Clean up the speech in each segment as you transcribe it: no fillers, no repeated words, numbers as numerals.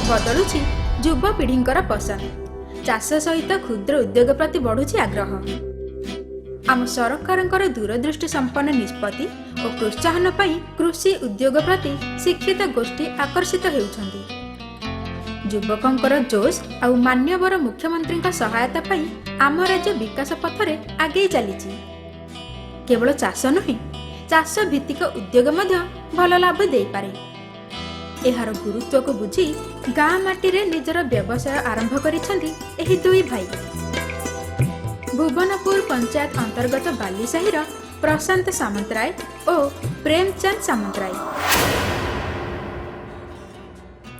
बदलुछि युवपीढ़ींकर पसंद। चाष सहित क्षुद्र उद्योग प्रति बढ़ुछि आग्रह। आम सरकारंकर दूरदृष्टि संपन्न निष्पत्ति और प्रोत्साहन पई कृषि उद्योग प्रति शिक्षित गोष्ठी आकर्षित हेउछन्ति। युवकंकर जोश आउ मान्यवर मुख्यमंत्री सहायता पई आम राज्य विकास पथरे आगे चलीछि। केवल चाष नुहे, चाष भित्तिक उद्योग मध्य भल लाभ दे पारे। एहार गुरुत्व को बुझी गाँ माटीरे निजर व्यवसाय आरंभ करिसेंति एही दुई भाई। भुवनपुर पंचायत अंतर्गत बालीसाहीर प्रशांत सामंतराय और प्रेमचंद सामंतराय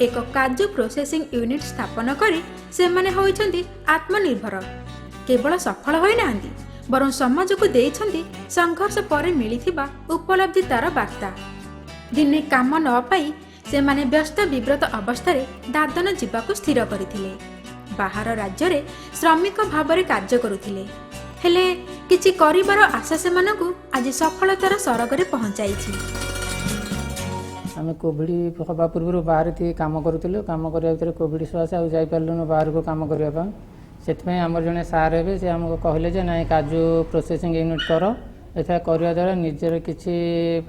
एक काजू प्रोसेसिंग यूनिट स्थापन करी सेमाने होइछन्ति आत्मनिर्भर। केवल सफल होई नांदी, बरं समाज को देइछन्ति संघर्ष पर मिलिथिबा उपलब्धि तार वार्ता। दिने काम न पाई सेमाने व्यस्त विव्रत अवस्थारे दादन जीवाकू स्थिर करथिले। बाहर राज्य रे श्रमिक भावरे कार्य करुथिले, हेले किछि करिबार आशा सेमानकू आज सफलतार सरगरे पहुंचाइछि। आम कोविड हवा पूर्व बाहर थी काम करूँ। काम करने भर कोविड सकाशे आउ जापारूँ बाहर को काम करने से आम जड़े सार हे से आमको कहले ना काजू प्रोसेसिंग यूनिट कर एथा करने द्वारा निजर किसी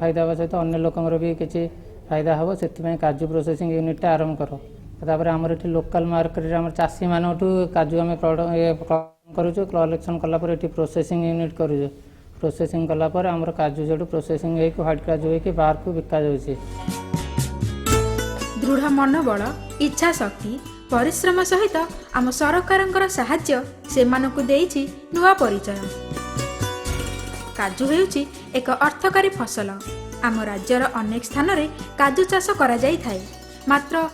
फायदा हाँ सहित अन्य लोकर भी किसी फायदा हम से काजू प्रोसेसिंग यूनिटा आरंभ कर। तापर आमर ये लोकल मार्केट आम चाषी मानू काजू आम करूँ कलेक्शन कलापर ये प्रोसेसिंग यूनिट करूँ। प्रोसेसिंग कलापर आमर काजू जो प्रोसेसिंग होकर ह्वाइट काजू होकर बाहर को बिका जाउछि। दृढ़ मनोबल, इच्छा शक्ति, परिश्रम सहित आम सरकारंकर साहाय्य सेमानकु देइछि नुआ परिचय। काजू हेउछि एक अर्थकारी फसल। आम राज्यर अनेक स्थान रे काजू चाष करा जाई थाए, मात्र